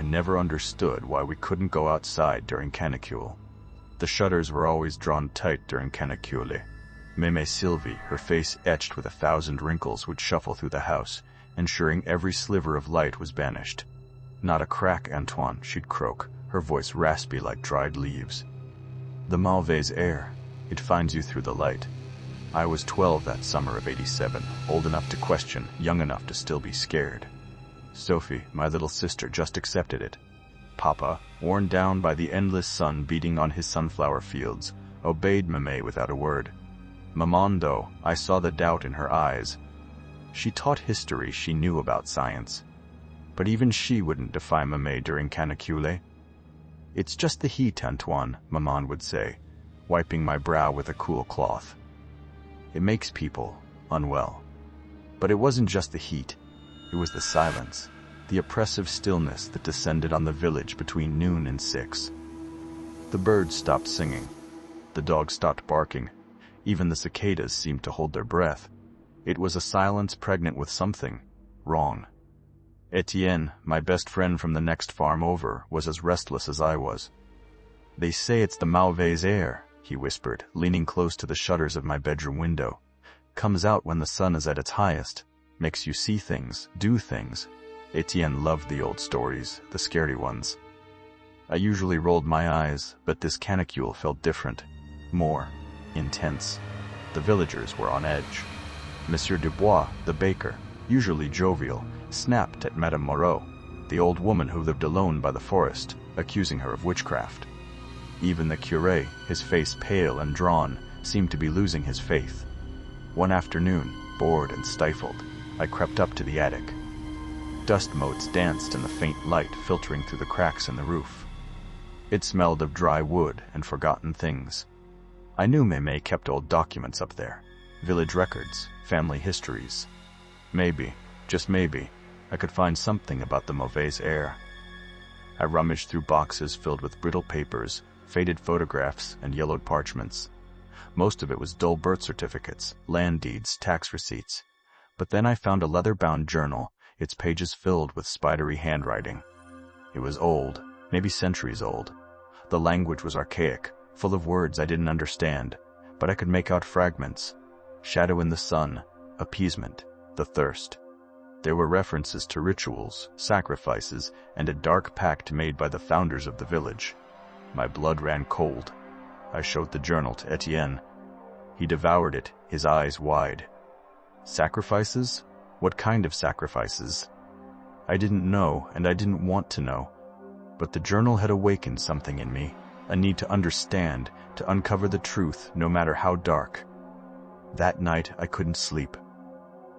I never understood why we couldn't go outside during Canicule. The shutters were always drawn tight during Canicule. Mémé Sylvie, her face etched with 1,000 wrinkles, would shuffle through the house, ensuring every sliver of light was banished. "Not a crack, Antoine," she'd croak, her voice raspy like dried leaves. "The mauvaise air, it finds you through the light." I was 12 that summer of '87, old enough to question, young enough to still be scared. Sophie, my little sister, just accepted it. Papa, worn down by the endless sun beating on his sunflower fields, obeyed Mémé without a word. Maman, though, I saw the doubt in her eyes. She taught history, she knew about science. But even she wouldn't defy Mémé during Canicule. "It's just the heat, Antoine," Maman would say, wiping my brow with a cool cloth. "It makes people unwell." But it wasn't just the heat. It was the silence, the oppressive stillness that descended on the village between noon and 6. The birds stopped singing. The dogs stopped barking. Even the cicadas seemed to hold their breath. It was a silence pregnant with something wrong. Etienne, my best friend from the next farm over, was as restless as I was. "They say it's the mauvaise air," he whispered, leaning close to the shutters of my bedroom window. "Comes out when the sun is at its highest. Makes you see things, do things." Etienne loved the old stories, the scary ones. I usually rolled my eyes, but this canicule felt different, more intense. The villagers were on edge. Monsieur Dubois, the baker, usually jovial, snapped at Madame Moreau, the old woman who lived alone by the forest, accusing her of witchcraft. Even the curé, his face pale and drawn, seemed to be losing his faith. One afternoon, bored and stifled, I crept up to the attic. Dust motes danced in the faint light filtering through the cracks in the roof. It smelled of dry wood and forgotten things. I knew Mémé kept old documents up there, village records, family histories. Maybe, just maybe, I could find something about the mauvaise air. I rummaged through boxes filled with brittle papers, faded photographs, and yellowed parchments. Most of it was dull birth certificates, land deeds, tax receipts. But then I found a leather-bound journal, its pages filled with spidery handwriting. It was old, maybe centuries old. The language was archaic, full of words I didn't understand, but I could make out fragments. Shadow in the sun, appeasement, the thirst. There were references to rituals, sacrifices, and a dark pact made by the founders of the village. My blood ran cold. I showed the journal to Etienne. He devoured it, his eyes wide. Sacrifices? What kind of sacrifices? I didn't know, and I didn't want to know. But the journal had awakened something in me, a need to understand, to uncover the truth, no matter how dark. That night, I couldn't sleep.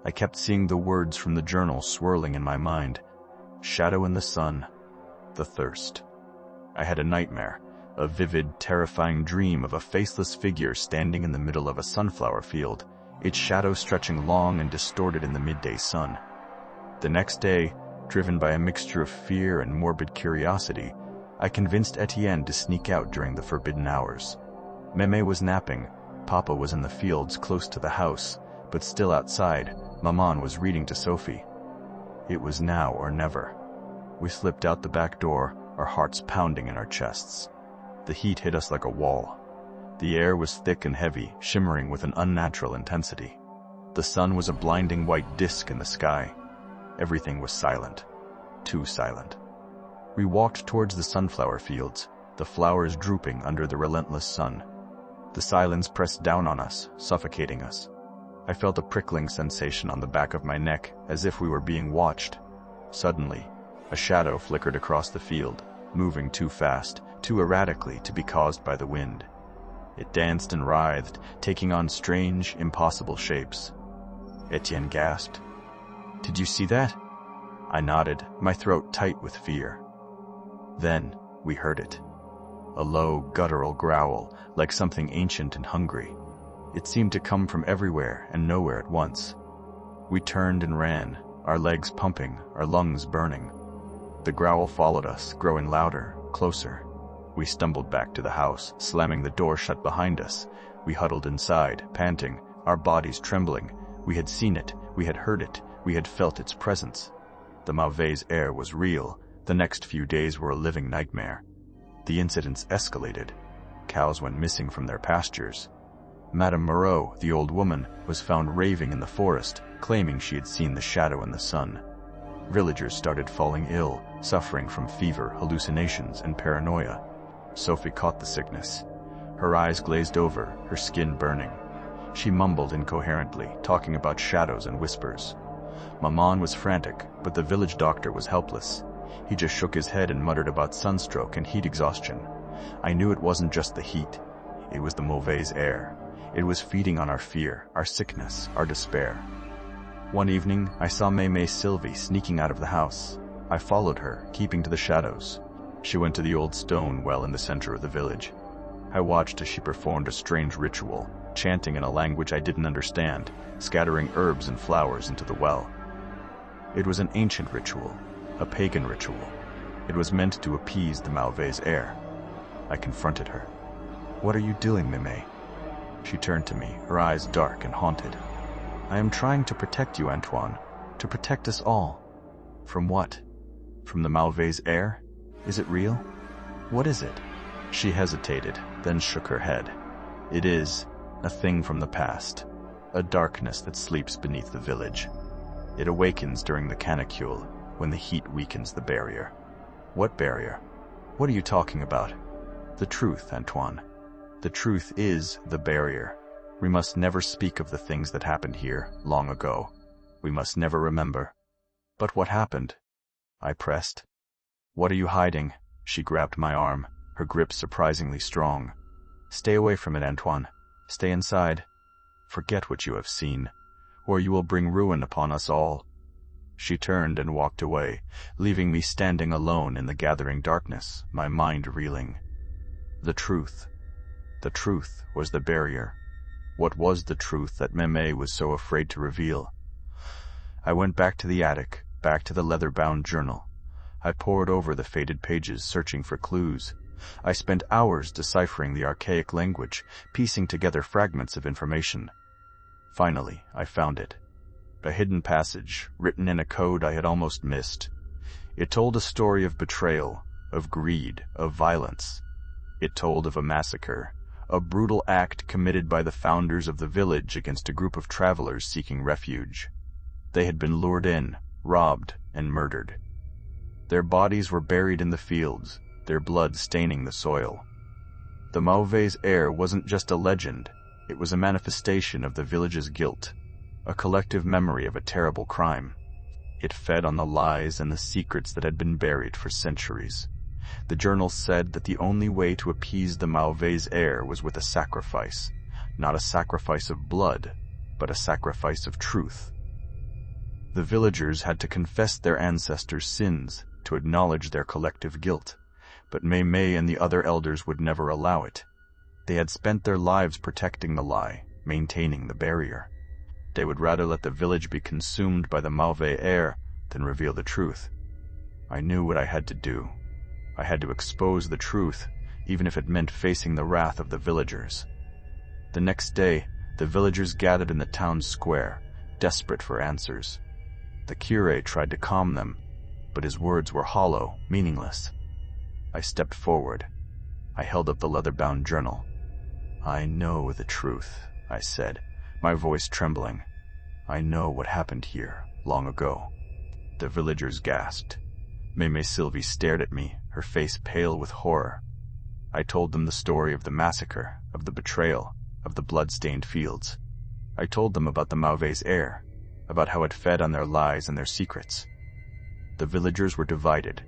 I kept seeing the words from the journal swirling in my mind. Shadow in the sun, the thirst. I had a nightmare, a vivid, terrifying dream of a faceless figure standing in the middle of a sunflower field, its shadow stretching long and distorted in the midday sun. The next day, driven by a mixture of fear and morbid curiosity, I convinced Etienne to sneak out during the forbidden hours. Mémé was napping, Papa was in the fields close to the house, but still outside, Maman was reading to Sophie. It was now or never. We slipped out the back door, our hearts pounding in our chests. The heat hit us like a wall. The air was thick and heavy, shimmering with an unnatural intensity. The sun was a blinding white disk in the sky. Everything was silent. Too silent. We walked towards the sunflower fields, the flowers drooping under the relentless sun. The silence pressed down on us, suffocating us. I felt a prickling sensation on the back of my neck, as if we were being watched. Suddenly, a shadow flickered across the field, moving too fast, too erratically to be caused by the wind. It danced and writhed, taking on strange, impossible shapes. Etienne gasped. "Did you see that?" I nodded, my throat tight with fear. Then we heard it. A low, guttural growl, like something ancient and hungry. It seemed to come from everywhere and nowhere at once. We turned and ran, our legs pumping, our lungs burning. The growl followed us, growing louder, closer. We stumbled back to the house, slamming the door shut behind us. We huddled inside, panting, our bodies trembling. We had seen it, we had heard it, we had felt its presence. The mauvaise air was real, The next few days were a living nightmare. The incidents escalated. Cows went missing from their pastures. Madame Moreau, the old woman, was found raving in the forest, claiming she had seen the shadow in the sun. Villagers started falling ill, suffering from fever, hallucinations, and paranoia. Sophie caught the sickness. Her eyes glazed over, her skin burning. She mumbled incoherently, talking about shadows and whispers. Maman was frantic, but the village doctor was helpless. He just shook his head and muttered about sunstroke and heat exhaustion. I knew it wasn't just the heat. It was the mauvaise air. It was feeding on our fear, our sickness, our despair. One evening, I saw Mémé Sylvie sneaking out of the house. I followed her, keeping to the shadows. She went to the old stone well in the center of the village. I watched as she performed a strange ritual, chanting in a language I didn't understand, scattering herbs and flowers into the well. It was an ancient ritual, a pagan ritual. It was meant to appease the mauvaise air. I confronted her. "What are you doing, Mémé?" She turned to me, her eyes dark and haunted. "I am trying to protect you, Antoine, to protect us all." "From what? From the mauvaise air? Is it real? What is it?" She hesitated, then shook her head. "It is a thing from the past, a darkness that sleeps beneath the village. It awakens during the canicule, when the heat weakens the barrier." "What barrier? What are you talking about?" "The truth, Antoine. The truth is the barrier. We must never speak of the things that happened here long ago. We must never remember." "But what happened?" I pressed. "What are you hiding?" She grabbed my arm, her grip surprisingly strong. "Stay away from it, Antoine. Stay inside. Forget what you have seen, or you will bring ruin upon us all." She turned and walked away, leaving me standing alone in the gathering darkness, my mind reeling. The truth. The truth was the barrier. What was the truth that Mémé was so afraid to reveal? I went back to the attic, back to the leather-bound journal. I pored over the faded pages, searching for clues. I spent hours deciphering the archaic language, piecing together fragments of information. Finally, I found it. A hidden passage, written in a code I had almost missed. It told a story of betrayal, of greed, of violence. It told of a massacre, a brutal act committed by the founders of the village against a group of travelers seeking refuge. They had been lured in, robbed, and murdered. Their bodies were buried in the fields, their blood staining the soil. The mauvaise air wasn't just a legend, it was a manifestation of the village's guilt, a collective memory of a terrible crime. It fed on the lies and the secrets that had been buried for centuries. The journal said that the only way to appease the mauvaise air was with a sacrifice, not a sacrifice of blood, but a sacrifice of truth. The villagers had to confess their ancestors' sins, to acknowledge their collective guilt, but Mémé and the other elders would never allow it. They had spent their lives protecting the lie, maintaining the barrier. They would rather let the village be consumed by the mauvais air than reveal the truth. I knew what I had to do. I had to expose the truth, even if it meant facing the wrath of the villagers. The next day, the villagers gathered in the town square, desperate for answers. The curé tried to calm them, but his words were hollow, meaningless. I stepped forward. I held up the leather-bound journal. "I know the truth," I said, my voice trembling. "I know what happened here, long ago." The villagers gasped. Mémé Sylvie stared at me, her face pale with horror. I told them the story of the massacre, of the betrayal, of the blood-stained fields. I told them about the mauvaise air, about how it fed on their lies and their secrets. The villagers were divided.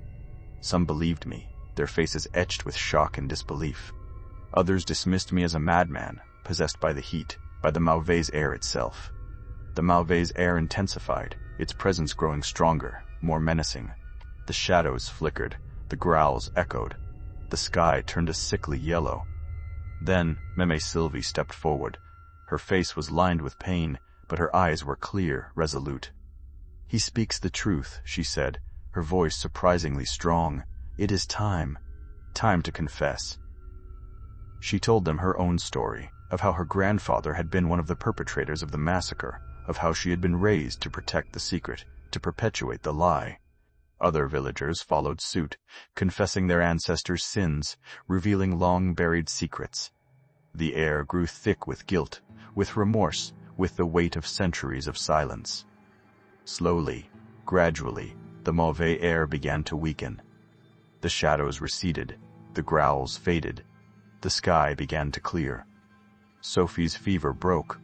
Some believed me, their faces etched with shock and disbelief. Others dismissed me as a madman, possessed by the heat, by the mauvaise air itself. The mauvaise air intensified, its presence growing stronger, more menacing. The shadows flickered, the growls echoed. The sky turned a sickly yellow. Then Mémé Sylvie stepped forward. Her face was lined with pain, but her eyes were clear, resolute. "He speaks the truth," she said, her voice surprisingly strong. "It is time. Time to confess." She told them her own story, of how her grandfather had been one of the perpetrators of the massacre, of how she had been raised to protect the secret, to perpetuate the lie. Other villagers followed suit, confessing their ancestors' sins, revealing long-buried secrets. The air grew thick with guilt, with remorse, with the weight of centuries of silence. Slowly, gradually, the mauvais air began to weaken. The shadows receded, the growls faded, the sky began to clear. Sophie's fever broke.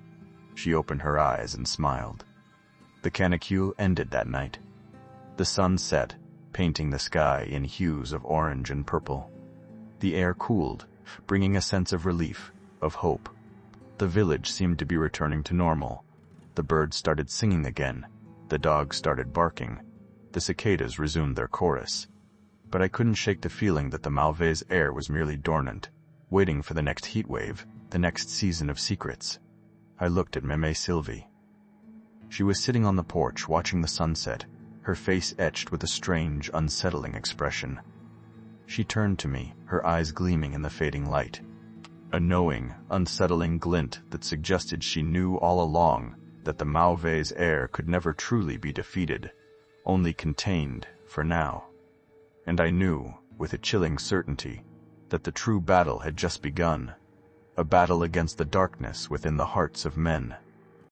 She opened her eyes and smiled. The canicule ended that night. The sun set, painting the sky in hues of orange and purple. The air cooled, bringing a sense of relief, of hope. The village seemed to be returning to normal. The birds started singing again. The dogs started barking. The cicadas resumed their chorus. But I couldn't shake the feeling that the mauvais air was merely dormant, waiting for the next heatwave, the next season of secrets. I looked at Mémé Sylvie. She was sitting on the porch watching the sunset, her face etched with a strange, unsettling expression. She turned to me, her eyes gleaming in the fading light. A knowing, unsettling glint that suggested she knew all along that the mauvais air could never truly be defeated, only contained for now. And I knew, with a chilling certainty, that the true battle had just begun, a battle against the darkness within the hearts of men.